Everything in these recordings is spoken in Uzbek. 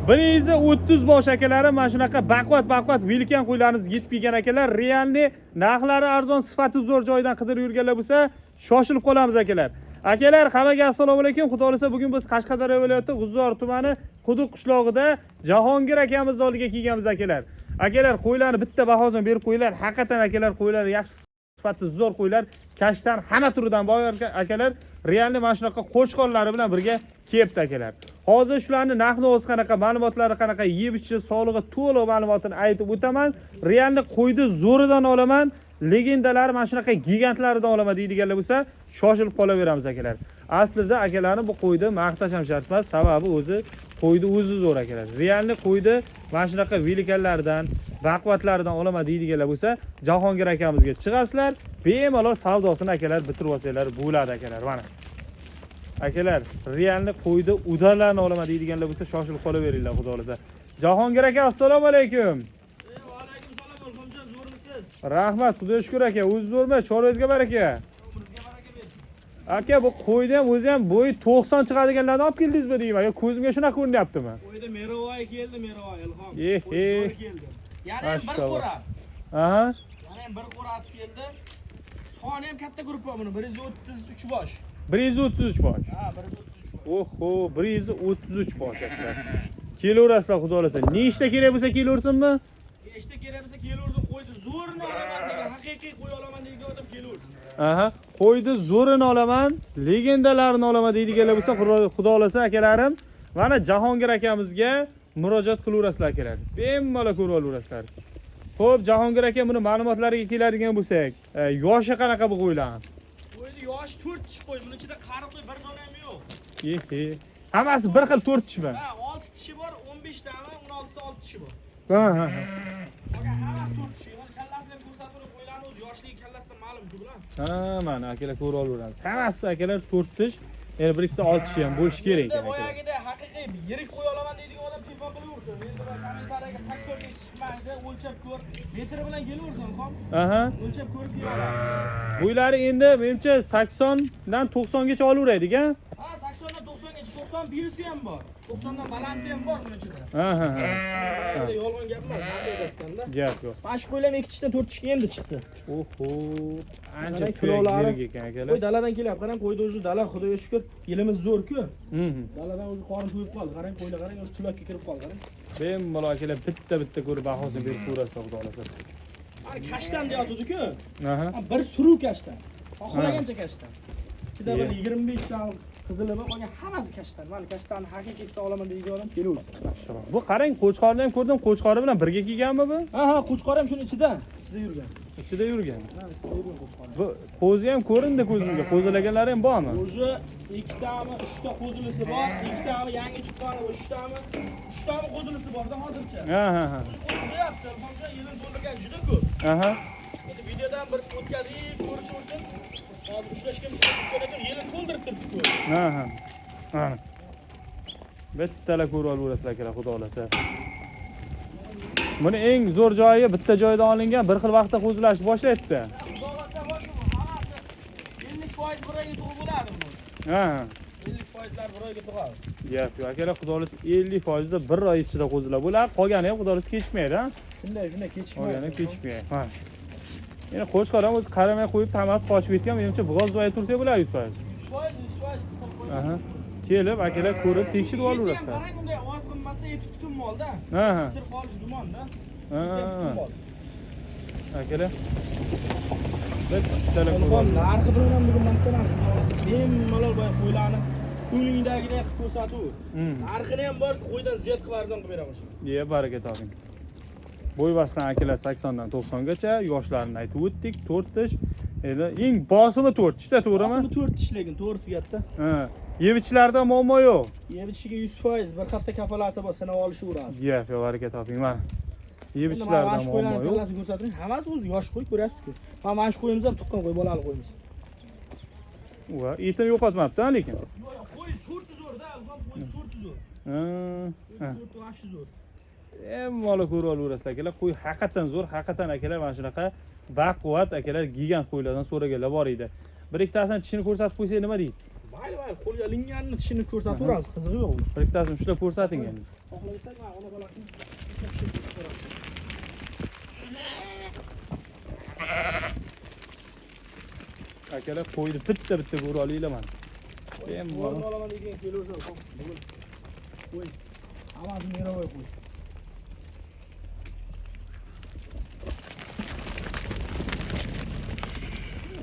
130 bosh akalarim, mana shunaqa baqvat vilkan qo'ylarimiz yetib kelgan akalar. Realni narxlari arzon, sifati zo'r joydan qidirib yurganlar bo'lsa, shoshilib qolamiz akalar. Akalar, hammaga assalomu alaykum. Xudo xolasa bugun biz Qashqadaryo viloyati G'uzor tumani Quduq qishlog'ida Jahongir akamiz oldiga kelganmiz akalar. Akalar, qo'ylarni bitta bahosini berib qo'ylar. Haqiqatan akalar, qo'ylar yaxshi sifati zo'r qo'ylar. Kashtan hamma turidan bor akalar. Realni mana shunaqa qo'chqonlari bilan birga kelibdi akalar. Hozir shularni narx-navozi qanaqa, ma'lumotlari qanaqa, yeb-ichishi, sog'lig'i to'liq ma'lumotini aytib o'taman. Realni qo'yni zo'ridan olaman, legendalar mana shunaqa gigantlaridan olaman deydiganlar bo'lsa, shoshilib qolaveramiz akalar. Aslida akalarni bu qo'yni maqtash ham shart emas, sababi o'zi qo'yni o'zi zo'r akalar. Realni qo'yni mana shunaqa velikanlardan, baqvatlaridan olaman deydiganlar bo'lsa, Jahongir akamizga chiqasizlar, bemalol savdosini akalar bitirib olsanglar bo'ladi akalar. Mana akalar, realni qo'ydi udarlarni olaman deydiganlar bo'lsa, shoshilib qolaveringlar xudo xolasa. Jahongir aka, assalomu alaykum. Va alaykum salom, Alxonjon, zo'rmisiz? Rahmat, Xudoga shukr aka. O'zi zo'rmi? Chorvangizga baraka. Umringizga baraka bersin. Aka, bu qo'yni ham o'zi ham bo'yi 90 chiqadiganlarni olib keldingizmi deyman? Yo, ko'zimga shunaqa ko'rinyaptimi? Qo'yda Merovoy keldi, Merovoy Ilhom. Qo'y keldi. Yana ham bir qo'ra. Aha. Yana ham bir qo'rasi keldi. Soni ham katta gruppa buni, 133 bosh. 133 bosh. Ha, 133 bosh. Oho, 133 bosh akalar. Kelaverasizlar xudo xolasa. Nechta kerak bo'lsa kelaversinmi? Nechta kerak bo'lsa kelaversin, qo'yni zo'rini olaman degan, haqiqiy qo'y olaman degan odam kelaversin. Aha, qo'yni zo'rini olaman, legendalarini olaman deydiganlar bo'lsa, xudo xolasa akalarim, mana Jahongir akamizga murojaat qilaverasizlar akalar. Bemalol ko'rib olaverasizlar. Xo'p, Jahongir aka, buni ma'lumotlariga keladigan bo'lsak, yoshi qanaqa bu qo'ylar? Qo'yni yoshi 4 tish qo'y, buning ichida qari qo'y bir dona ham yo'q. Hammasi bir xil 4 tishmi? Ha, 6 tishi bor, 15 tami, 16 ta 6 tishi bor. Ha. Aka, hammasi 4 tishi. Mana kallasini ko'rsatib qo'ylarni o'z yoshligi kallasidan ma'lum-ku bular. Ha, mana akalar ko'rib olaveramiz. Hammasi akalar 4 tish. Endi bir ikkita 6 tish ham bo'lishi kerak ekan akalar. Boyagida haqiqiy yirik qo'y olaman deydigan odam telefon qilaversin. Endi bir kommentariyaga 80 ga chiqmaydi, o'lchab ko'r. Metri bilan kelaversin, xom. Aha. O'lchab ko'rib kelaveradi. Bo'ylari endi menimcha 80 dan 90 gacha olaveraydik, ha? Ha, 80 dan 90 gacha, 90 bilusi ham bor. 90 dan balanti ham bor buning ichida. Aha. Endi yolg'on gap emas, bunday aytganda. Gap yo'q. Mana shu qo'ylar 2 tishdan 4 tishga endi chiqdi. Oho, ancha kilolari yirik ekan akalar. Qo'y daladan kelyapti. Qarang, qo'yda o'zi dala, xudoga shukr, yilimiz zo'r-ku. Daladan o'zi qorin to'yib qoldi. Qarang, qo'ylar qarang, o'zi tulakka kirib qoldi, qarang. Bemalol akalar bitta ko'rib bahosini berib ko'rasizlar xudo xolasa. Mana kashtan deyotdi-ku. Aha. Bir suruv kashtan. Xohlagancha kashtan. Ichida bir 25 ta qizili bor, qolgan hammasi kashtan. Mana kashtanni haqiqiy olaman degan odam kelaversin. Bu qarang, qo'chqorni ham ko'rdim, qo'chqori bilan birga kelganmi bu? Ha, qo'chqor ham shuni ichida yurgan. Ichida yurgan. Ha, ichida yurgan qo'chqor. Bu qo'zi ham ko'rindi ko'zimga. Qo'zilaganlari ham bormi? O'zi 2 tami, 3 ta qo'zilisi bor, 2 tami yangi chiqqani, 3 tami qo'zilisi bor-da hozircha. Ha. Qo'zilyapti, hozir yilin to'ldirgan juda ko'p. Aha. Endi videodan bir o'tkazib ko'rish uchun hozir ushlashga mushkul yilin to'ldirib turibdi. Aha. Mana. Bittalar ko'rib olaverasizlar akalar, xudo xolasa. Buni eng zo'r joyi bitta joydan olingan, bir xil vaqtda qo'zilashni boshlaydi. Xudo xolasa hammasi 50% bir oyga tug'ib bo'ladi bu. Ha. 50%lar bir oyga tug'adi. Gap yo'q, akalar, xudo xolasa 50% da bir oy ichida qo'zilib bo'ladi. Qolgani ham xudo xolasa kechmaydi, ha? Shunday kechikmaydi. Qolgani kechmaydi. Ha. Yana qo'chqor ham o'zi qaramay qo'yib tamasi qochib ketgan, menimcha biroz voy tursa bo'ladi 100%. 100% qisqarib qo'yadi. Aha. Kelib, akalar ko'rib tekshirib olaverasizlar. Qarang, unday ovoz qilmasdan yetib tutun molda. Aha. Sir qolish gumonda. Ha. Akalar. Bittalar ko'rib Telefon olaverasizlar. narxi bilan ham bugun maqtanan. Bemalol boy qo'ylarni ko'nglingdagidek qilib ko'rsatuv. Narxini ham bor, qo'ydan ziyod qilib arzon qilib beraman. Ye, baraka toping. Bo'yvasdan akalar 80 dan 90 gacha, yoshlarini aytib o'tdik, 4 tish. Endi eng bosimi 4 tishda, to'g'rimi? Bosimi 4 tish lekin, to'g'risi gapda. Ha. Yevichlarda muammo yo'q. Yevichiga 100%, bir hafta kafolati bor, sanab olishaveradi. Gap yo'q, baraka toping. Mana. Yevichlarda muammo yo'q. Kallasini ko'rsating. Hammasi o'zi yosh qo'y, ko'ryapsiz-ku. Mana shu qo'yimiz ham tuqqan qo'y, bolali qo'yimiz. Va etini yo'qotmabdi, lekin. Yo'q, qo'y surti zo'r-da, qo'y surti zo'r. Ha. Surti vahshi zo'r. Bemalol ko'rib olaverasizlar akalar. Qo'y haqiqatan zo'r, haqiqatan akalar mana shunaqa baquvvat akalar gigant qo'ylardan so'raganlar bor edi. Bir ikkitasini tishini ko'rsatib qo'ysak nima deysiz? Mayli, qo'lga ilinganini tishini ko'rsataveramiz, qizig'i yo'q uni. Bir ikkitasini ushlab ko'rsating endi. Xohlasak, mana ona bolasini Akalar qo'yni bitta ko'ra olinglar mana. Qo'yni olaman degan kelaversa, bugun qo'y. Hammasi merovoy qo'y.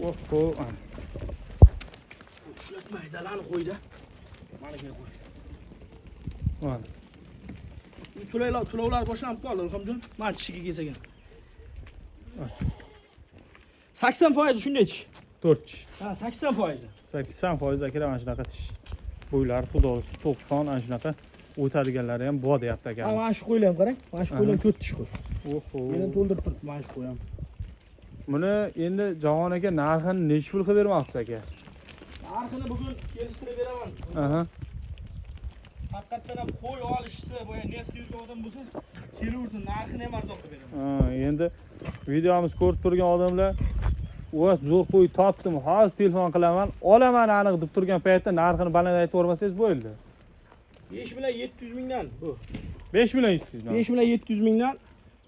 Oho. Ushlatmay dalani qo'yda. Mana kelib qo'y. Mana. Tulovlar boshlanib qoldi, Ilhomjon. Mana tishiga kelsagan. 80% shunday tish. 4 tish. Ha, 80%. 80% akalar mana shunaqa tish. Bo'ylar xudosi 90 ana shunaqa o'tadiganlari ham bor deyapti Ha, akamiz. mana shu qo'ylar ham qarang. Mana shu qo'ylar 4 tish qo'y. Oho. Meni to'ldirib turibdi mana shu qo'y ham. Buni endi Jahon aka narxini necha pul qilib bermoqchisiz aka? Narxini bugun kelishtirib beraman. Aha. Haqiqatdan ham qo'y olishni boya niyat qilgan odam bo'lsa, kelaversin, narxini ham arzon qilib beraman. Ha, endi videomiz ko'rib turgan odamlar "Voy, zo'r qo'y topdim, hozir telefon qilaman, olaman aniq" deb turgan paytda narxini baland aytib o'rmasangiz bo'ldi. 5 million 700 mingdan bu. 5 million 700 ming. 5 million 700 mingdan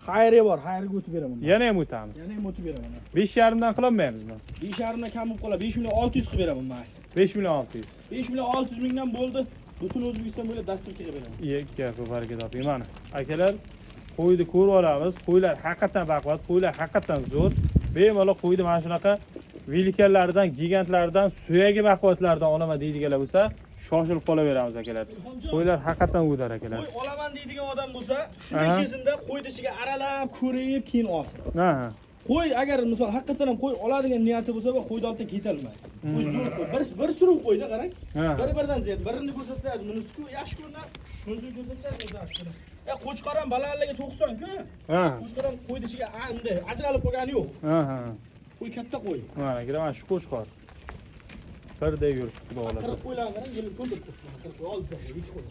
xayri bor, xayriga o'tib beraman. Yana ham o'tamiz. Yana ham o'tib beraman. 5,5 dan qilolmaymizmi? 5,5 dan kam bo'lib qoladi. 5 million 600 qilib beraman men. 5 million 600. 5 million 600 mingdan bo'ldi. Butun O'zbekiston bo'ylab dastavka qilib beraman. Gapi baraka toping mana. Akalar, qo'yni ko'rib olamiz. Qo'ylar haqiqatan baquvvat, qo'ylar haqiqatan zo'r. Bemalol qo'yni mana shunaqa velkanlardan, gigantlardan, suyagi baquvvatlardan olaman deydiganlar bo'lsa, shoshilib qolaveramiz akalar. Qo'ylar haqiqatan o'tar akalar. Qo'y olaman deydigan odam bo'lsa, shunday kezinda qo'y tishiga aralab, ko'rib, keyin olsin. Ha. Qo'y agar misol haqiqatan ham qo'y oladigan niyati bo'lsa, qo'yni oldidan ketolmaydi. Qo'y zo'r qo'y. Bir suruv qo'yda qarang. Bir-biridan ziyod. Birini ko'rsatsangiz, bunisi-ku yaxshi ko'rinadi. Shuni ko'rsatsangiz, yaxshi. Qo'chqor ham balandligi 90 ku. Ha. Qo'chqor ham qo'y tishiga bunday ajralib qolgani yo'q. Ha. Qo'y katta qo'y. Mana kerak mana shu qo'chqor. Birday yuribdi xudo xolasa. Qirq qo'ylarni qarang, kelib to'ldirib turibdi. Qirq qo'y oldi, ikki qo'y.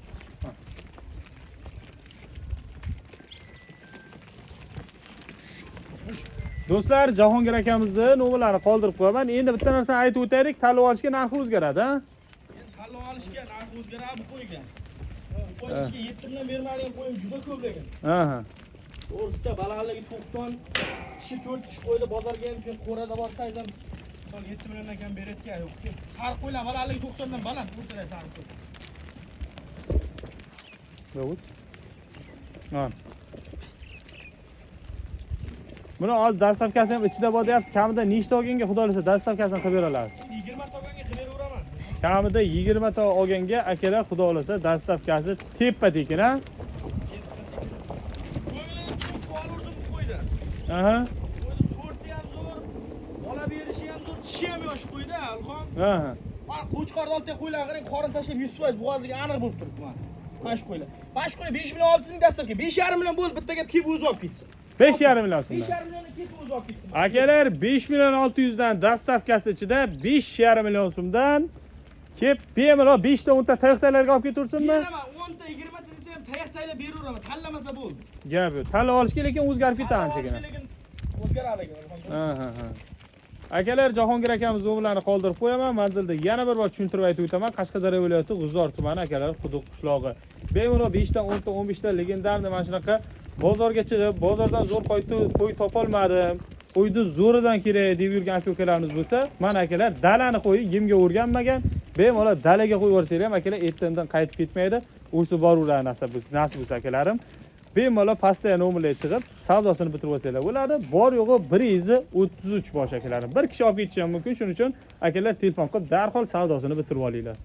Do'stlar, Jahongir akamizni nomerlarini qoldirib qo'yaman. Endi bitta narsani aytib o'taylik, tanlab olishga narxi o'zgaradi, ha? Endi tanlab olishga narxi o'zgaradi bu qo'yga. Qo'y tishiga 7 million bermadigan qo'yim juda ko'p lekin. Aha. To'g'risida balandligi 90, tishi 4 tish qo'ydi, bozorga ham kelib qo'rada borsangiz ham misol 7 milliondan kam berayotgan yo'q. Sariq qo'ylar balandligi 90 dan baland o'tiray sariq qo'y. Yo'q. Ha. Buni hozir dastavkasi ham ichida bor deyapsiz. Kamida nechta olganga xudo xolasa dastavkasini qilib bera olasiz? 20 ta olganga qilib beraman. Kamida 20 ta olganga akalar xudo xolasa dastavkasi teppa-tekin, ha? Aha. Sorti ham zo'r, bola berishi ham zo'r, tishi ham yosh qo'yda, Ilhom. Aha. Mana qo'chqorni oldiga qo'ylar qarang, qorin tashlab 100% bo'g'ozligi aniq bo'lib turibdi mana. Mana shu qo'ylar. Mana shu qo'ylar 5 million 600 ming dastavka, 5,5 million bo'ldi, bitta gap kelib o'zi olib ketsin. 5,5 million so'm. 5,5 millionni kelib o'zi olib ketsin. Akalar 5 million 600 dan dastavkasi ichida 5,5 million so'mdan kelib bemalol 5 ta 10 ta tayoqlarga olib ketursinmi? Beraman, 10 ta 20 ta desa ham tayoqtaylar beraveraman, tanlamasa bo'ldi. Gap yo'q. Tanlab olishga lekin o'zgarib ketadi anchagina. Lekin o'zgaradi ekan. Ha. Akalar, Jahongir akamiz nomerlarini qoldirib qo'yaman. Manzilda yana bir bor tushuntirib aytib o'taman. Qashqadaryo viloyati G'uzor tumani akalar Quduq qishlog'i. Bemalol 5 ta 10 ta 15 ta legendarni mana shunaqa bozorga chiqib, bozordan zo'r qo'y topolmadim. Qo'yni zo'ridan kerak deb yurgan aka-ukalarimiz bo'lsa, mana akalar dalani qo'yi yemga o'rganmagan, bemalol dalaga qo'yib yuborsanglar ham akalar ertandan qaytib ketmaydi. O'si borular nasib bo'lsa akalarim. Bemalol pastga nomerlarga chiqib, savdosini bitirib olsanglar bo'ladi. Bor yo'g'i 133 bosh akalarim. Bir kishi olib ketishi ham mumkin. Shuning uchun akalar telefon qilib darhol savdosini bitirib olinglar.